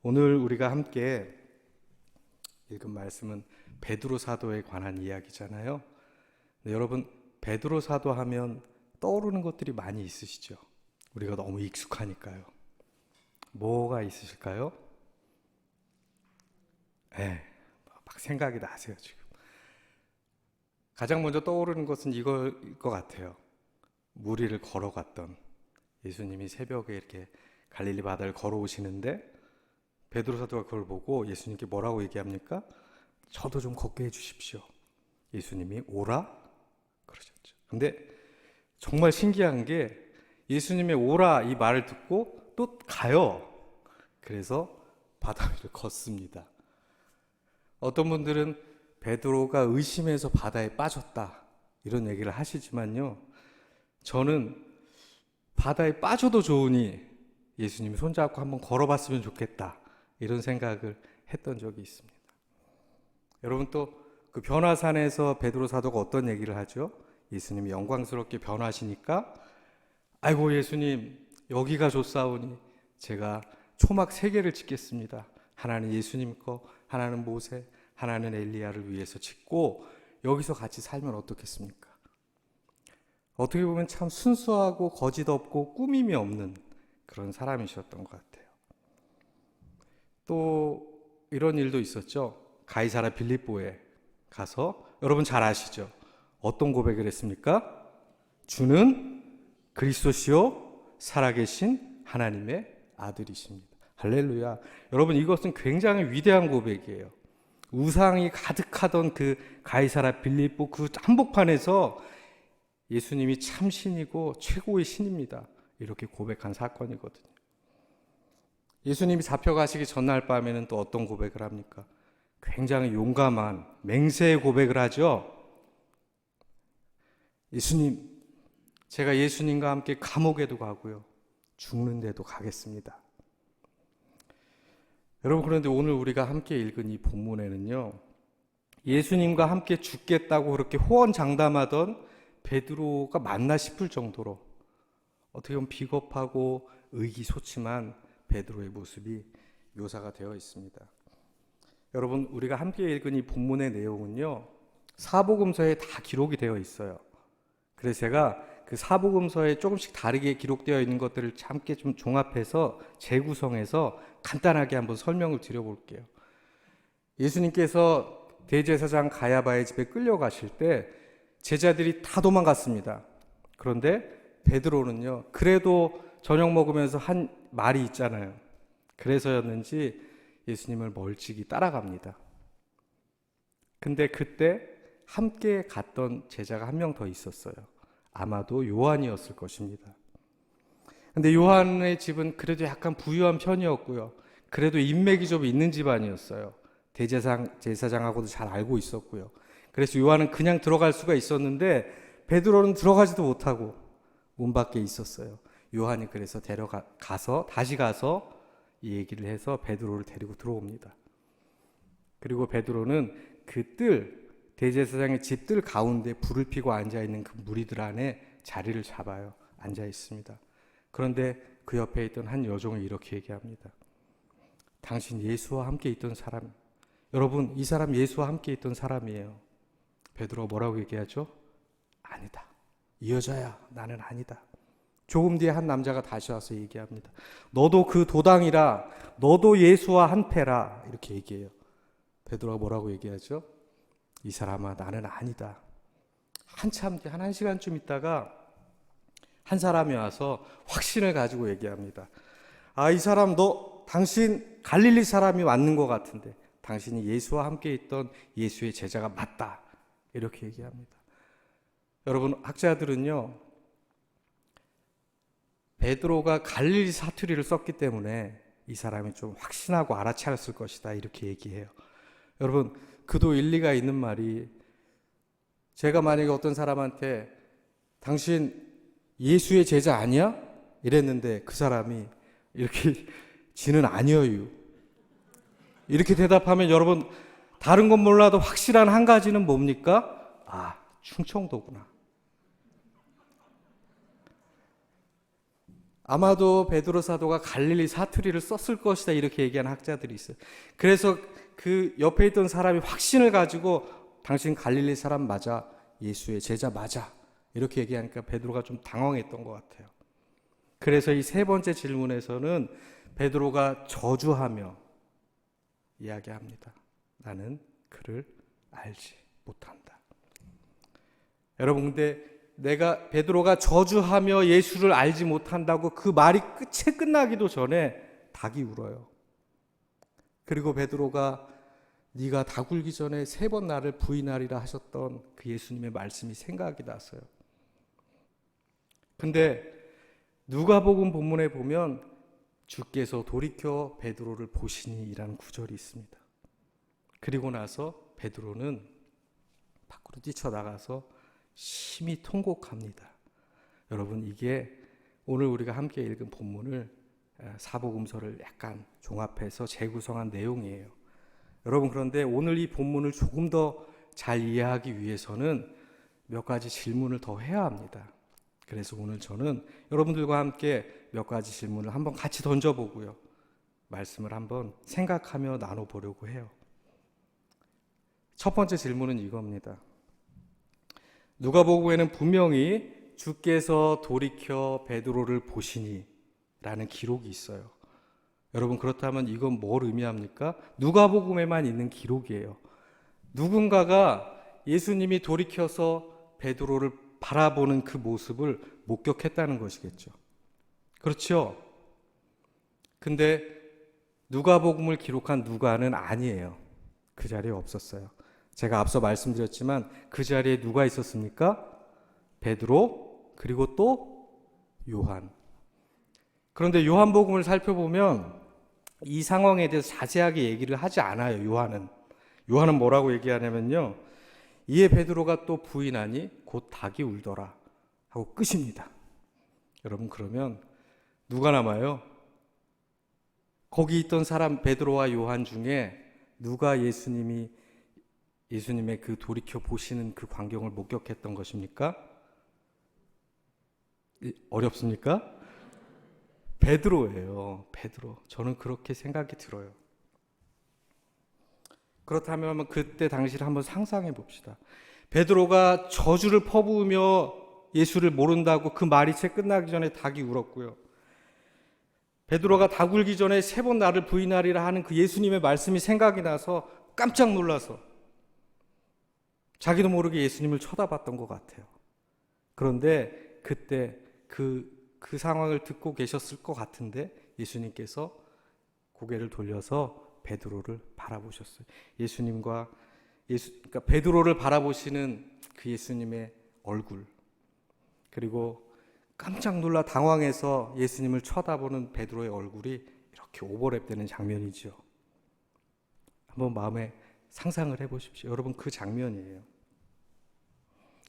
오늘 우리가 함께 읽은 말씀은 베드로 사도에 관한 이야기잖아요. 네, 여러분, 베드로 사도 하면 떠오르는 것들이 많이 있으시죠? 우리가 너무 익숙하니까요. 뭐가 있으실까요? 막 생각이 나세요, 지금. 가장 먼저 떠오르는 것은 이걸 것 같아요. 무리를 걸어갔던 예수님이 새벽에 이렇게 갈릴리 바다를 걸어오시는데 베드로 사도가 그걸 보고 예수님께 뭐라고 얘기합니까? 저도 좀 걷게 해주십시오. 예수님이 오라 그러셨죠. 근데 정말 신기한 게 예수님의 오라 이 말을 듣고 또 가요. 그래서 바다 위를 걷습니다. 어떤 분들은 베드로가 의심해서 바다에 빠졌다 이런 얘기를 하시지만요, 저는 바다에 빠져도 좋으니 예수님이 손잡고 한번 걸어봤으면 좋겠다 이런 생각을 했던 적이 있습니다. 여러분, 또 그 변화산에서 베드로 사도가 어떤 얘기를 하죠? 예수님이 영광스럽게 변화하시니까 아이고 예수님, 여기가 좋사오니 제가 초막 3개를 짓겠습니다. 하나는 예수님 거, 하나는 모세, 하나는 엘리야를 위해서 짓고 여기서 같이 살면 어떻겠습니까? 어떻게 보면 참 순수하고 거짓 없고 꾸밈이 없는 그런 사람이셨던 것 같아요. 또 이런 일도 있었죠. 가이사랴 빌립보에 가서, 여러분 잘 아시죠? 어떤 고백을 했습니까? 주는 그리스도시요 살아계신 하나님의 아들이십니다. 할렐루야. 여러분, 이것은 굉장히 위대한 고백이에요. 우상이 가득하던 그 가이사랴 빌립보 그 한복판에서 예수님이 참 신이고 최고의 신입니다. 이렇게 고백한 사건이거든요. 예수님이 잡혀가시기 전날 밤에는 또 어떤 고백을 합니까? 굉장히 용감한 맹세의 고백을 하죠. 예수님, 제가 예수님과 함께 감옥에도 가고요, 죽는데도 가겠습니다. 여러분, 그런데 오늘 우리가 함께 읽은 이 본문에는요, 예수님과 함께 죽겠다고 그렇게 호언장담하던 베드로가 맞나 싶을 정도로 어떻게 보면 비겁하고 의기소침한 베드로의 모습이 묘사가 되어 있습니다. 여러분, 우리가 함께 읽은 이 본문의 내용은요, 사복음서에 다 기록이 되어 있어요. 그래서 제가 그 사복음서에 조금씩 다르게 기록되어 있는 것들을 함께 좀 종합해서 재구성해서 간단하게 한번 설명을 드려볼게요. 예수님께서 대제사장 가야바의 집에 끌려가실 때 제자들이 다 도망갔습니다. 그런데 베드로는요, 그래도 저녁 먹으면서 한 말이 있잖아요. 그래서였는지 예수님을 멀찍이 따라갑니다. 근데 그때 함께 갔던 제자가 한 명 더 있었어요. 아마도 요한이었을 것입니다. 근데 요한의 집은 그래도 약간 부유한 편이었고요, 그래도 인맥이 좀 있는 집안이었어요. 제사장하고도 잘 알고 있었고요. 그래서 요한은 그냥 들어갈 수가 있었는데 베드로는 들어가지도 못하고 문 밖에 있었어요. 요한이 그래서 다시 가서 이 얘기를 해서 베드로를 데리고 들어옵니다. 그리고 베드로는 그 대제사장의 집들 가운데 불을 피고 앉아있는 그 무리들 안에 자리를 잡아요. 앉아 있습니다. 그런데 그 옆에 있던 한 여종이 이렇게 얘기합니다. 당신 예수와 함께 있던 사람, 여러분, 이 사람 예수와 함께 있던 사람이에요. 베드로가 뭐라고 얘기하죠? 아니다. 이 여자야, 나는 아니다. 조금 뒤에 한 남자가 다시 와서 얘기합니다. 너도 그 도당이라, 너도 예수와 한패라, 이렇게 얘기해요. 베드로가 뭐라고 얘기하죠? 이 사람아, 나는 아니다. 한참 뒤, 한 시간쯤 있다가 한 사람이 와서 확신을 가지고 얘기합니다. 아, 이 사람, 당신 갈릴리 사람이 맞는 것 같은데 당신이 예수와 함께 있던 예수의 제자가 맞다, 이렇게 얘기합니다. 여러분, 학자들은요, 베드로가 갈릴리 사투리를 썼기 때문에 이 사람이 좀 확신하고 알아차렸을 것이다, 이렇게 얘기해요. 여러분, 그도 일리가 있는 말이, 제가 만약에 어떤 사람한테 당신 예수의 제자 아니야? 이랬는데 그 사람이 이렇게 지는 아니어요, 이렇게 대답하면 여러분, 다른 건 몰라도 확실한 한 가지는 뭡니까? 아, 충청도구나. 아마도 베드로 사도가 갈릴리 사투리를 썼을 것이다 이렇게 얘기하는 학자들이 있어요. 그래서 그 옆에 있던 사람이 확신을 가지고 당신 갈릴리 사람 맞아, 예수의 제자 맞아 이렇게 얘기하니까 베드로가 좀 당황했던 것 같아요. 그래서 이 세 번째 질문에서는 베드로가 저주하며 이야기합니다. 나는 그를 알지 못한다. 여러분, 근데 베드로가 저주하며 예수를 알지 못한다고 그 말이 끝에 끝나기도 전에 닭이 울어요. 그리고 베드로가 네가 닭 울기 전에 3번 나를 부인하리라 하셨던 그 예수님의 말씀이 생각이 났어요. 근데 누가복음 본문에 보면 주께서 돌이켜 베드로를 보시니라는 구절이 있습니다. 그리고 나서 베드로는 밖으로 뛰쳐나가서 심히 통곡합니다. 여러분, 이게 오늘 우리가 함께 읽은 본문을 사복음서를 약간 종합해서 재구성한 내용이에요. 여러분, 그런데 오늘 이 본문을 조금 더 잘 이해하기 위해서는 몇 가지 질문을 더 해야 합니다. 그래서 오늘 저는 여러분들과 함께 몇 가지 질문을 한번 같이 던져보고요. 말씀을 한번 생각하며 나눠보려고 해요. 첫 번째 질문은 이겁니다. 누가복음에는 분명히 주께서 돌이켜 베드로를 보시니 라는 기록이 있어요. 여러분, 그렇다면 이건 뭘 의미합니까? 누가복음에만 있는 기록이에요. 누군가가 예수님이 돌이켜서 베드로를 바라보는 그 모습을 목격했다는 것이겠죠. 그렇죠? 근데 누가복음을 기록한 누가는 아니에요. 그 자리에 없었어요. 제가 앞서 말씀드렸지만 그 자리에 누가 있었습니까? 베드로, 그리고 또 요한. 그런데 요한복음을 살펴보면 이 상황에 대해서 자세하게 얘기를 하지 않아요. 요한은 뭐라고 얘기하냐면요, 이에 베드로가 또 부인하니 곧 닭이 울더라 하고 끝입니다. 여러분, 그러면 누가 남아요? 거기 있던 사람 베드로와 요한 중에 누가 예수님의 그 돌이켜 보시는 그 광경을 목격했던 것입니까? 어렵습니까? 베드로예요. 베드로. 저는 그렇게 생각이 들어요. 그렇다면 그때 당시를 한번 상상해 봅시다. 베드로가 저주를 퍼부으며 예수를 모른다고 그 말이 채 끝나기 전에 닭이 울었고요. 베드로가 닭 울기 전에 3번 나를 부인하리라 하는 그 예수님의 말씀이 생각이 나서 깜짝 놀라서 자기도 모르게 예수님을 쳐다봤던 것 같아요. 그런데 그때 그 상황을 듣고 계셨을 것 같은데 예수님께서 고개를 돌려서 베드로를 바라보셨어요. 그러니까 베드로를 바라보시는 그 예수님의 얼굴, 그리고 깜짝 놀라 당황해서 예수님을 쳐다보는 베드로의 얼굴이 이렇게 오버랩되는 장면이죠. 한번 마음에 상상을 해보십시오. 여러분, 그 장면이에요.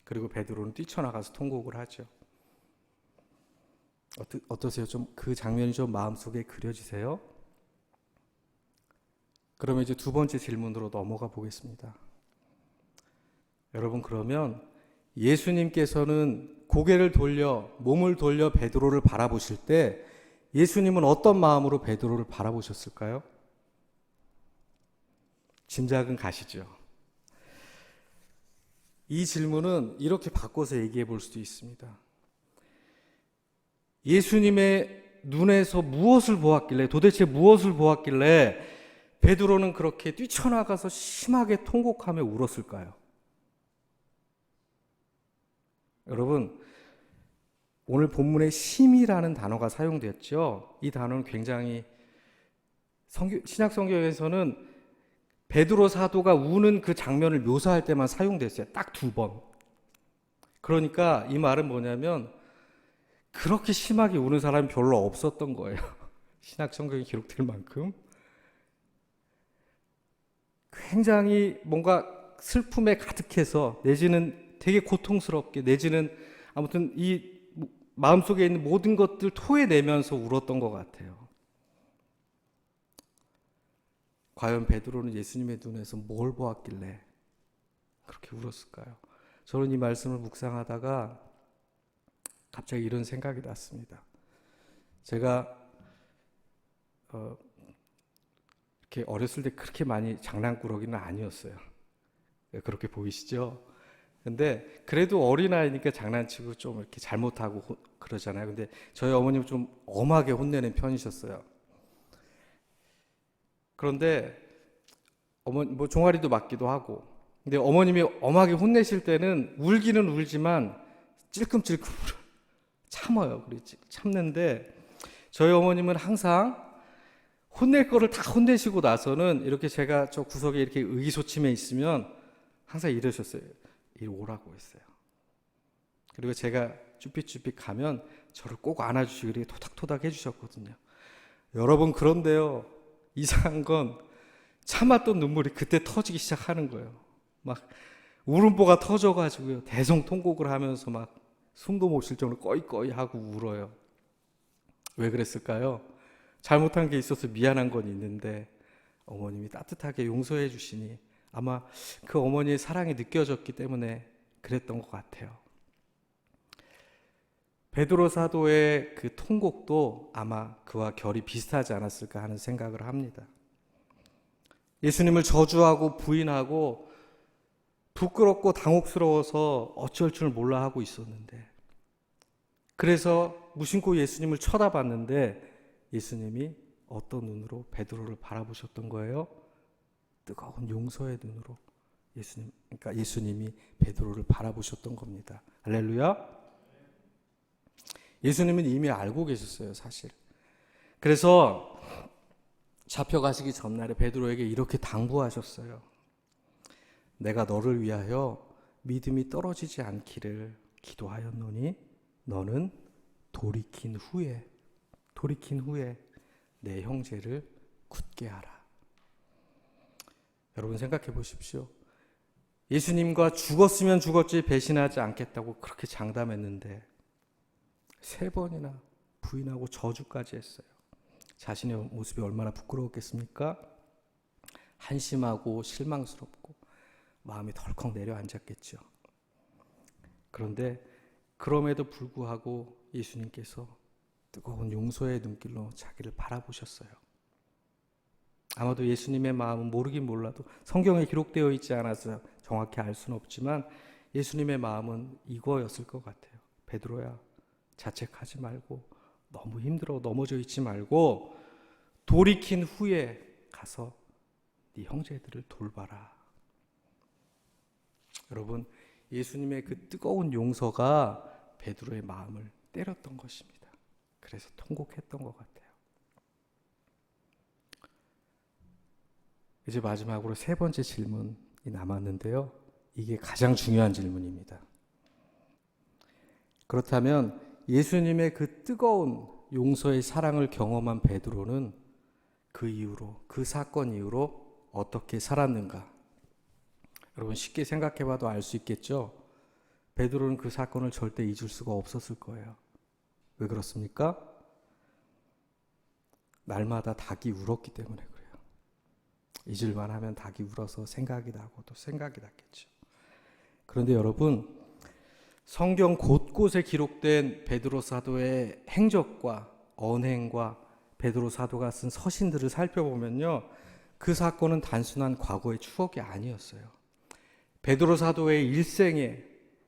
그리고 베드로는 뛰쳐나가서 통곡을 하죠. 어떠세요? 좀 그 장면이 좀 마음속에 그려지세요? 그러면 이제 두 번째 질문으로 넘어가 보겠습니다. 여러분, 그러면 예수님께서는 고개를 돌려 몸을 돌려 베드로를 바라보실 때 예수님은 어떤 마음으로 베드로를 바라보셨을까요? 짐작은 가시죠? 이 질문은 이렇게 바꿔서 얘기해 볼 수도 있습니다. 예수님의 눈에서 도대체 무엇을 보았길래 베드로는 그렇게 뛰쳐나가서 심하게 통곡하며 울었을까요? 여러분, 오늘 본문에 심이라는 단어가 사용됐죠. 이 단어는 굉장히 신약 성경에서는 베드로 사도가 우는 그 장면을 묘사할 때만 사용됐어요. 딱 2번. 그러니까 이 말은 뭐냐면 그렇게 심하게 우는 사람이 별로 없었던 거예요. 신약 성경에 기록될 만큼. 굉장히 뭔가 슬픔에 가득해서 내지는 되게 고통스럽게 내지는 아무튼 이 마음속에 있는 모든 것들 토해내면서 울었던 것 같아요. 과연 베드로는 예수님의 눈에서 뭘 보았길래 그렇게 울었을까요? 저는 이 말씀을 묵상하다가 갑자기 이런 생각이 났습니다. 제가 이렇게 어렸을 때 그렇게 많이 장난꾸러기는 아니었어요. 그렇게 보이시죠? 근데 그래도 어린아이니까 장난치고 좀 이렇게 잘못하고 그러잖아요. 근데 저희 어머님은 좀 엄하게 혼내는 편이셨어요. 그런데 어머니 뭐 종아리도 맞기도 하고. 근데 어머님이 엄하게 혼내실 때는 울기는 울지만 찔끔찔끔 참아요. 그래 참는데 저희 어머님은 항상 혼낼 거를 다 혼내시고 나서는 이렇게 제가 저 구석에 이렇게 의기소침해 있으면 항상 이러셨어요. 이리 오라고 했어요. 그리고 제가 쭈삣쭈삣 가면 저를 꼭 안아주시고 이렇게 토닥토닥 해주셨거든요. 여러분, 그런데요, 이상한 건 참았던 눈물이 그때 터지기 시작하는 거예요. 막 울음보가 터져가지고요, 대성통곡을 하면서 막 숨도 못 쉴 정도로 꺼이꺼이 하고 울어요. 왜 그랬을까요? 잘못한 게 있어서 미안한 건 있는데 어머님이 따뜻하게 용서해 주시니 아마 그 어머니의 사랑이 느껴졌기 때문에 그랬던 것 같아요. 베드로 사도의 그 통곡도 아마 그와 결이 비슷하지 않았을까 하는 생각을 합니다. 예수님을 저주하고 부인하고 부끄럽고 당혹스러워서 어쩔 줄 몰라 하고 있었는데, 그래서 무심코 예수님을 쳐다봤는데 예수님이 어떤 눈으로 베드로를 바라보셨던 거예요? 뜨거운 용서의 눈으로 그러니까 예수님이 베드로를 바라보셨던 겁니다. 할렐루야. 예수님은 이미 알고 계셨어요, 사실. 그래서 잡혀가시기 전날에 베드로에게 이렇게 당부하셨어요. 내가 너를 위하여 믿음이 떨어지지 않기를 기도하였노니 너는 돌이킨 후에 내 형제를 굳게 하라. 여러분, 생각해 보십시오. 예수님과 죽었으면 죽었지 배신하지 않겠다고 그렇게 장담했는데 3번이나 부인하고 저주까지 했어요. 자신의 모습이 얼마나 부끄러웠겠습니까? 한심하고 실망스럽고 마음이 덜컥 내려앉았겠죠. 그런데 그럼에도 불구하고 예수님께서 뜨거운 용서의 눈길로 자기를 바라보셨어요. 아마도 예수님의 마음은 모르긴 몰라도 성경에 기록되어 있지 않아서 정확히 알 수는 없지만 예수님의 마음은 이거였을 것 같아요. 베드로야, 자책하지 말고 너무 힘들어 넘어져 있지 말고 돌이킨 후에 가서 네 형제들을 돌봐라. 여러분, 예수님의 그 뜨거운 용서가 베드로의 마음을 때렸던 것입니다. 그래서 통곡했던 것 같아요. 이제 마지막으로 3번째 질문이 남았는데요. 이게 가장 중요한 질문입니다. 그렇다면 예수님의 그 뜨거운 용서의 사랑을 경험한 베드로는 그 이후로, 그 사건 이후로 어떻게 살았는가? 여러분, 쉽게 생각해봐도 알 수 있겠죠? 베드로는 그 사건을 절대 잊을 수가 없었을 거예요. 왜 그렇습니까? 날마다 닭이 울었기 때문에 그래요. 잊을만 하면 닭이 울어서 생각이 나고 또 생각이 났겠죠. 그런데 여러분, 성경 곳곳에 기록된 베드로 사도의 행적과 언행과 베드로 사도가 쓴 서신들을 살펴보면요, 그 사건은 단순한 과거의 추억이 아니었어요. 베드로 사도의 일생에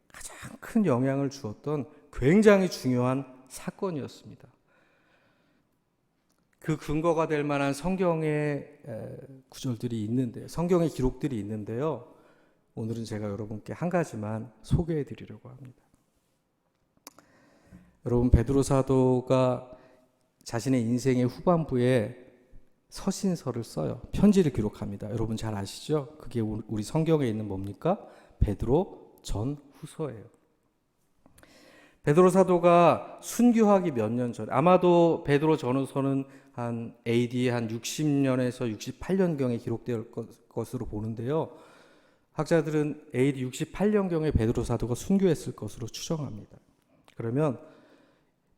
가장 큰 영향을 주었던 굉장히 중요한 사건이었습니다. 그 근거가 될 만한 성경의 구절들이 있는데, 성경의 기록들이 있는데요. 오늘은 제가 여러분께 한 가지만 소개해 드리려고 합니다. 여러분, 베드로 사도가 자신의 인생의 후반부에 서신서를 써요. 편지를 기록합니다. 여러분 잘 아시죠? 그게 우리 성경에 있는 뭡니까? 베드로 전후서예요. 베드로 사도가 순교하기 몇 년 전, 아마도 베드로 전후서는 한 AD 한 60년에서 68년경에 기록될 것으로 보는데요. 학자들은 AD 68년경에 베드로 사도가 순교했을 것으로 추정합니다. 그러면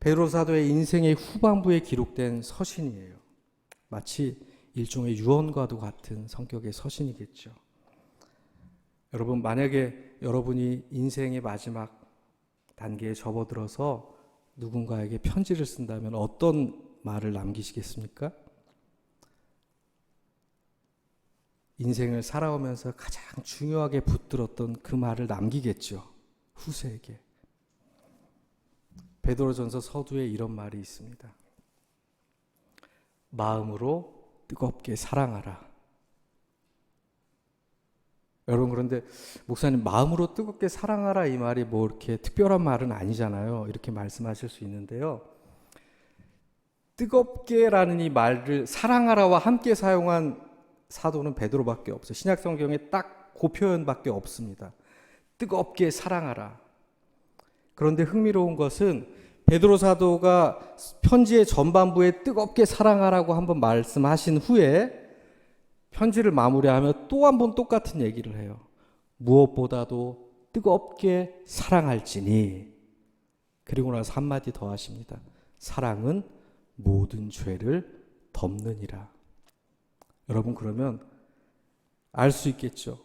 베드로 사도의 인생의 후반부에 기록된 서신이에요. 마치 일종의 유언과도 같은 성격의 서신이겠죠. 여러분, 만약에 여러분이 인생의 마지막 단계에 접어들어서 누군가에게 편지를 쓴다면 어떤 말을 남기시겠습니까? 인생을 살아오면서 가장 중요하게 붙들었던 그 말을 남기겠죠. 후세에게. 베드로전서 서두에 이런 말이 있습니다. 마음으로 뜨겁게 사랑하라. 여러분, 그런데 목사님, 마음으로 뜨겁게 사랑하라 이 말이 뭐 이렇게 특별한 말은 아니잖아요. 이렇게 말씀하실 수 있는데요. 뜨겁게라는 이 말을 사랑하라와 함께 사용한 사도는 베드로밖에 없어요. 신약 성경에 딱 그 표현밖에 없습니다. 뜨겁게 사랑하라. 그런데 흥미로운 것은 베드로 사도가 편지의 전반부에 뜨겁게 사랑하라고 한번 말씀하신 후에 편지를 마무리하며 또 한 번 똑같은 얘기를 해요. 무엇보다도 뜨겁게 사랑할지니. 그리고 나서 한마디 더 하십니다. 사랑은 모든 죄를 덮느니라. 여러분, 그러면 알 수 있겠죠.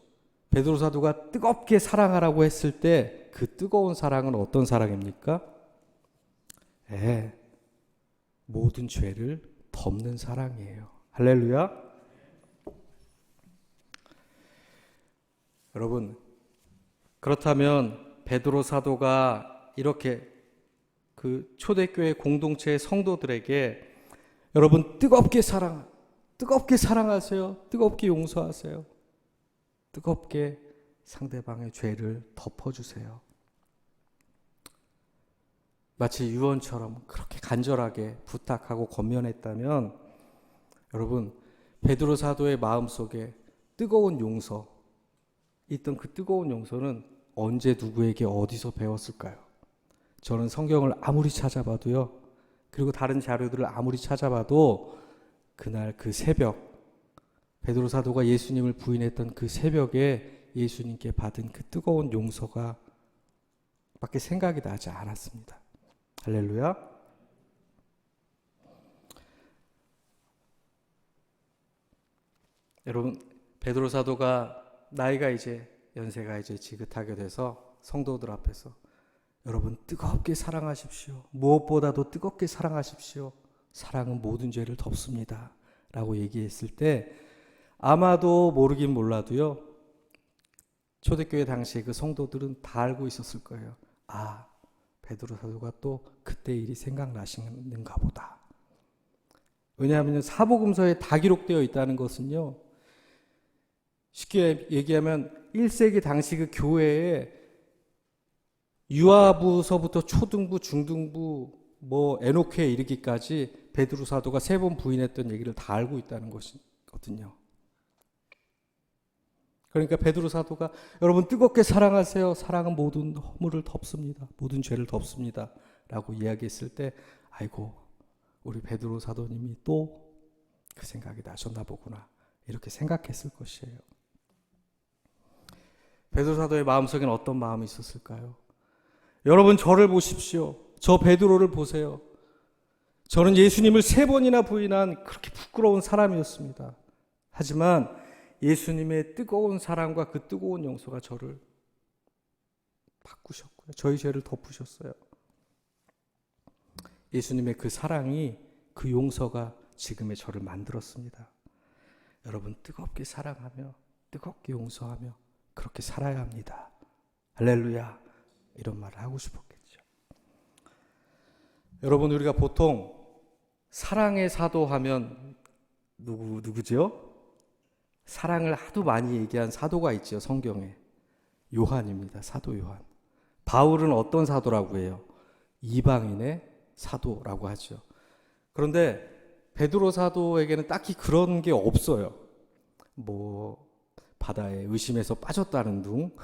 베드로 사도가 뜨겁게 사랑하라고 했을 때 그 뜨거운 사랑은 어떤 사랑입니까? 모든 죄를 덮는 사랑이에요. 할렐루야. 여러분, 그렇다면 베드로 사도가 이렇게 그 초대교회 공동체의 성도들에게 여러분 뜨겁게 사랑하세요. 뜨겁게 용서하세요. 뜨겁게 상대방의 죄를 덮어주세요. 마치 유언처럼 그렇게 간절하게 부탁하고 권면했다면 여러분, 베드로 사도의 마음속에 뜨거운 용서, 있던 그 뜨거운 용서는 언제 누구에게 어디서 배웠을까요? 저는 성경을 아무리 찾아봐도요, 그리고 다른 자료들을 아무리 찾아봐도 그날 그 새벽, 베드로 사도가 예수님을 부인했던 그 새벽에 예수님께 받은 그 뜨거운 용서가 밖에 생각이 나지 않았습니다. 할렐루야. 여러분, 베드로 사도가 나이가 이제 연세가 이제 지긋하게 돼서 성도들 앞에서 여러분 뜨겁게 사랑하십시오. 무엇보다도 뜨겁게 사랑하십시오. 사랑은 모든 죄를 덮습니다. 라고 얘기했을 때 아마도 모르긴 몰라도요, 초대교회 당시에 그 성도들은 다 알고 있었을 거예요. 아, 베드로 사도가 또 그때 일이 생각나시는가 보다. 왜냐하면 사복음서에 다 기록되어 있다는 것은요, 쉽게 얘기하면 1세기 당시 그 교회에 유아부서부터 초등부, 중등부, 뭐 에노크에 이르기까지 베드로 사도가 3번 부인했던 얘기를 다 알고 있다는 것이거든요. 그러니까 베드로 사도가 여러분 뜨겁게 사랑하세요. 사랑은 모든 허물을 덮습니다. 모든 죄를 덮습니다. 라고 이야기했을 때 아이고, 우리 베드로 사도님이 또 그 생각이 나셨나 보구나. 이렇게 생각했을 것이에요. 베드로 사도의 마음속에는 어떤 마음이 있었을까요? 여러분, 저를 보십시오. 저 베드로를 보세요. 저는 예수님을 3번이나 부인한 그렇게 부끄러운 사람이었습니다. 하지만 예수님의 뜨거운 사랑과 그 뜨거운 용서가 저를 바꾸셨고요. 저희 죄를 덮으셨어요. 예수님의 그 사랑이, 그 용서가 지금의 저를 만들었습니다. 여러분, 뜨겁게 사랑하며 뜨겁게 용서하며 그렇게 살아야 합니다. 할렐루야. 이런 말을 하고 싶었겠죠. 여러분, 우리가 보통 사랑의 사도 하면 누구죠? 사랑을 하도 많이 얘기한 사도가 있죠. 성경에. 요한입니다. 사도 요한. 바울은 어떤 사도라고 해요? 이방인의 사도라고 하죠. 그런데 베드로 사도에게는 딱히 그런 게 없어요. 뭐 바다에 의심해서 빠졌다는 둥,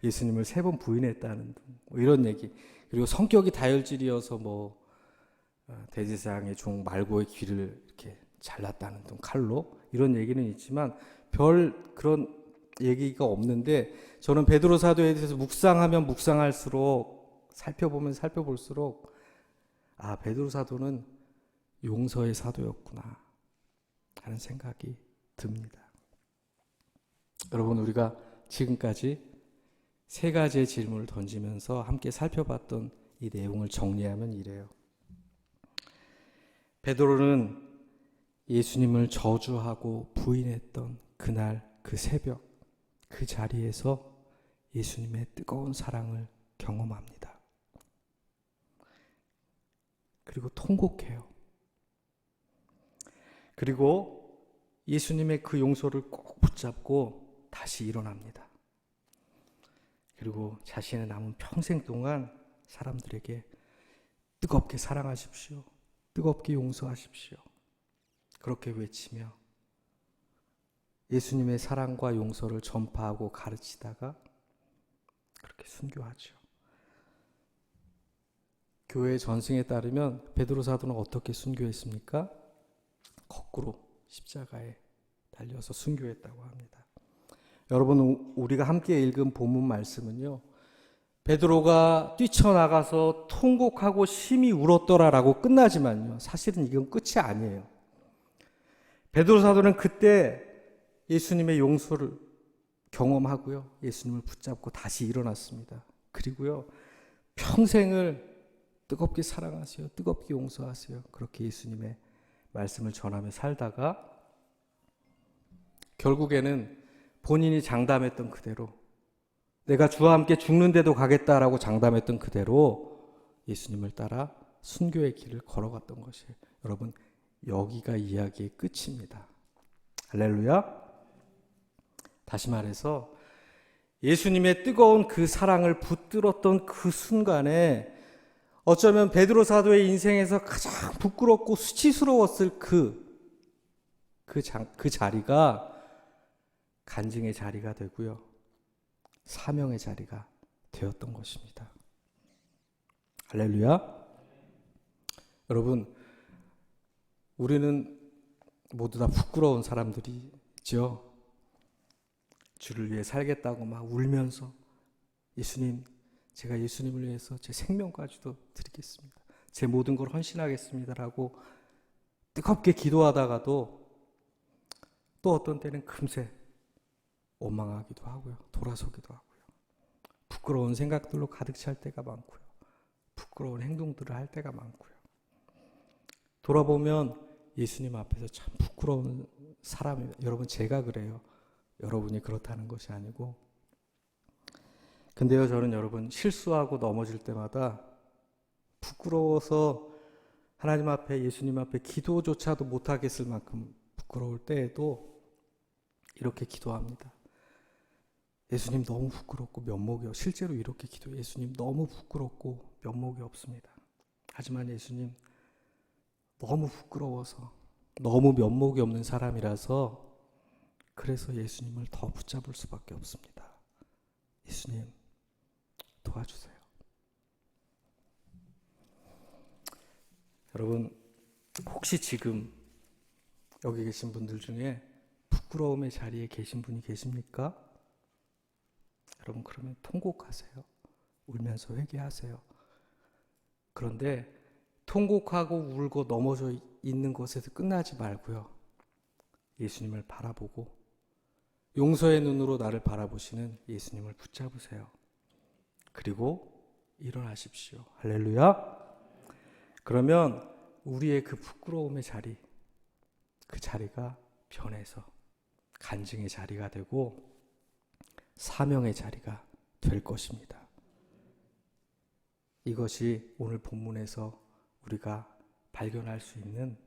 예수님을 3번 부인했다는 둥, 뭐 이런 얘기. 그리고 성격이 다혈질이어서 뭐 대제사장의 종 말고의 귀를 이렇게 잘랐다는 둥, 칼로, 이런 얘기는 있지만 별 그런 얘기가 없는데, 저는 베드로 사도에 대해서 묵상하면 묵상할수록, 살펴보면 살펴볼수록 아, 베드로 사도는 용서의 사도였구나 하는 생각이 듭니다. 여러분, 우리가 지금까지 3가지의 질문을 던지면서 함께 살펴봤던 이 내용을 정리하면 이래요. 베드로는 예수님을 저주하고 부인했던 그날 그 새벽 그 자리에서 예수님의 뜨거운 사랑을 경험합니다. 그리고 통곡해요. 그리고 예수님의 그 용서를 꼭 붙잡고 다시 일어납니다. 그리고 자신의 남은 평생 동안 사람들에게 뜨겁게 사랑하십시오. 뜨겁게 용서하십시오. 그렇게 외치며 예수님의 사랑과 용서를 전파하고 가르치다가 그렇게 순교하죠. 교회 전승에 따르면 베드로 사도는 어떻게 순교했습니까? 거꾸로 십자가에 달려서 순교했다고 합니다. 여러분, 우리가 함께 읽은 본문 말씀은요, 베드로가 뛰쳐나가서 통곡하고 심히 울었더라라고 끝나지만요, 사실은 이건 끝이 아니에요. 베드로 사도는 그때 예수님의 용서를 경험하고요, 예수님을 붙잡고 다시 일어났습니다. 그리고요, 평생을 뜨겁게 사랑하세요, 뜨겁게 용서하세요, 그렇게 예수님의 말씀을 전하며 살다가 결국에는 본인이 장담했던 그대로, 내가 주와 함께 죽는데도 가겠다라고 장담했던 그대로 예수님을 따라 순교의 길을 걸어갔던 것이에요. 여러분, 여기가 이야기의 끝입니다. 할렐루야. 다시 말해서 예수님의 뜨거운 그 사랑을 붙들었던 그 순간에 어쩌면 베드로 사도의 인생에서 가장 부끄럽고 수치스러웠을 그 자리가 간증의 자리가 되고요, 사명의 자리가 되었던 것입니다. 할렐루야. 여러분, 우리는 모두 다 부끄러운 사람들이죠. 주를 위해 살겠다고 막 울면서 예수님, 제가 예수님을 위해서 제 생명까지도 드리겠습니다, 제 모든 걸 헌신하겠습니다라고 뜨겁게 기도하다가도 또 어떤 때는 금세 원망하기도 하고요, 돌아서기도 하고요, 부끄러운 생각들로 가득 찰 때가 많고요, 부끄러운 행동들을 할 때가 많고요. 돌아보면 예수님 앞에서 참 부끄러운 사람이에요. 여러분, 제가 그래요. 여러분이 그렇다는 것이 아니고. 근데요, 저는 여러분, 실수하고 넘어질 때마다 부끄러워서 하나님 앞에, 예수님 앞에 기도조차도 못하겠을 만큼 부끄러울 때에도 이렇게 기도합니다. 예수님, 너무 부끄럽고 면목이 없어요. 실제로 이렇게 기도해요. 예수님, 너무 부끄럽고 면목이 없습니다. 하지만 예수님, 너무 부끄러워서, 너무 면목이 없는 사람이라서 그래서 예수님을 더 붙잡을 수밖에 없습니다. 예수님, 도와주세요. 여러분, 혹시 지금 여기 계신 분들 중에 부끄러움의 자리에 계신 분이 계십니까? 여러분, 그러면 통곡하세요. 울면서 회개하세요. 그런데 통곡하고 울고 넘어져 있는 것에서 끝나지 말고요, 예수님을 바라보고 용서의 눈으로 나를 바라보시는 예수님을 붙잡으세요. 그리고 일어나십시오. 할렐루야. 그러면 우리의 그 부끄러움의 자리, 그 자리가 변해서 간증의 자리가 되고 사명의 자리가 될 것입니다. 이것이 오늘 본문에서 우리가 발견할 수 있는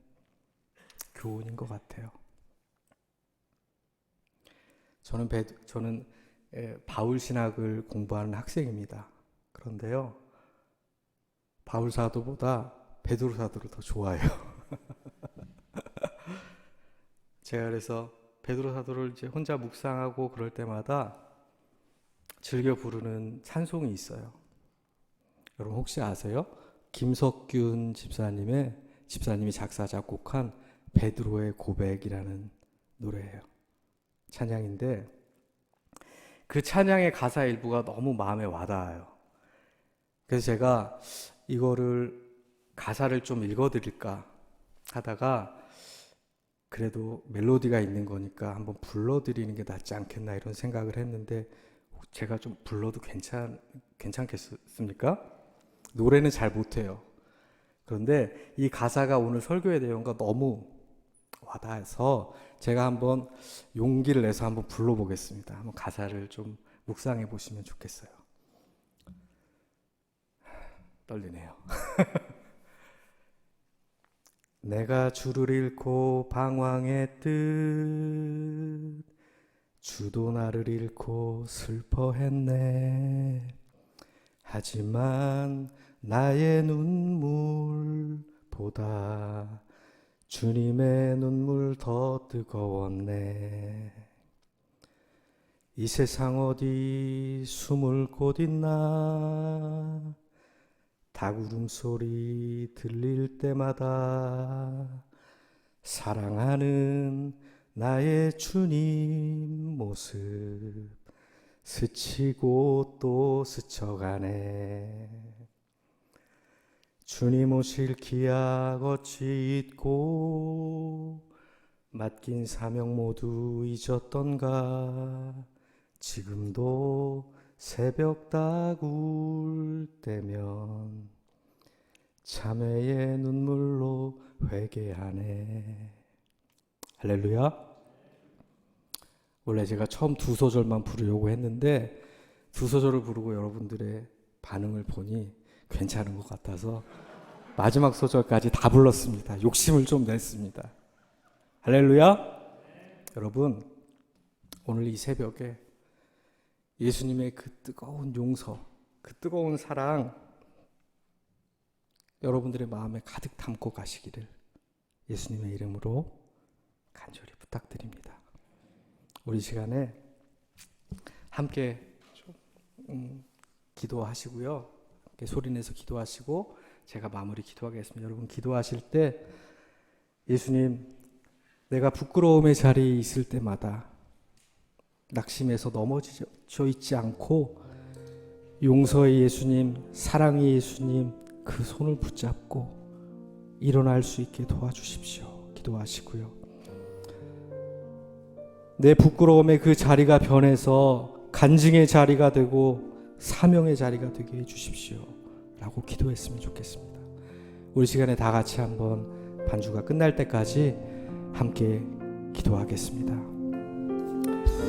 교훈인 것 같아요. 저는 바울 신학을 공부하는 학생입니다. 그런데요, 바울 사도보다 베드로 사도를 더 좋아해요. 제가 그래서 베드로 사도를 이제 혼자 묵상하고 그럴 때마다 즐겨 부르는 찬송이 있어요. 여러분, 혹시 아세요? 김석균 집사님이 작사 작곡한 베드로의 고백이라는 노래예요. 찬양인데 그 찬양의 가사 일부가 너무 마음에 와닿아요. 그래서 제가 이거를 가사를 좀 읽어드릴까 하다가 그래도 멜로디가 있는 거니까 한번 불러드리는 게 낫지 않겠나 이런 생각을 했는데 제가 좀 불러도 괜찮겠습니까? 노래는 잘 못해요. 그런데 이 가사가 오늘 설교의 내용과 너무 와닿아서 제가 한번 용기를 내서 한번 불러보겠습니다. 한번 가사를 좀 묵상해 보시면 좋겠어요. 떨리네요. 내가 주를 잃고 방황했듯 주도 나를 잃고 슬퍼했네. 하지만 나의 눈물보다 주님의 눈물 더 뜨거웠네. 이 세상 어디 숨을 곳 있나. 닭 울음소리 들릴 때마다 사랑하는 나의 주님 모습 스치고 또 스쳐가네. 주님 오실 기약 어찌 잊고 맡긴 사명 모두 잊었던가. 지금도 새벽 딱 울 때면 참회의 눈물로 회개하네. 할렐루야. 원래 제가 처음 두 소절만 부르려고 했는데 두 소절을 부르고 여러분들의 반응을 보니 괜찮은 것 같아서 마지막 소절까지 다 불렀습니다. 욕심을 좀 냈습니다. 할렐루야. 여러분, 오늘 이 새벽에 예수님의 그 뜨거운 용서, 그 뜨거운 사랑 여러분들의 마음에 가득 담고 가시기를 예수님의 이름으로 간절히 부탁드립니다. 우리 시간에 함께 좀 기도하시고요. 함께 소리내서 기도하시고 제가 마무리 기도하겠습니다. 여러분 기도하실 때 예수님, 내가 부끄러움의 자리에 있을 때마다 낙심해서 넘어져 있지 않고 용서의 예수님, 사랑의 예수님 그 손을 붙잡고 일어날 수 있게 도와주십시오. 기도하시고요. 내 부끄러움의 그 자리가 변해서 간증의 자리가 되고 사명의 자리가 되게 해주십시오 라고 기도했으면 좋겠습니다. 우리 시간에 다 같이 한번 반주가 끝날 때까지 함께 기도하겠습니다.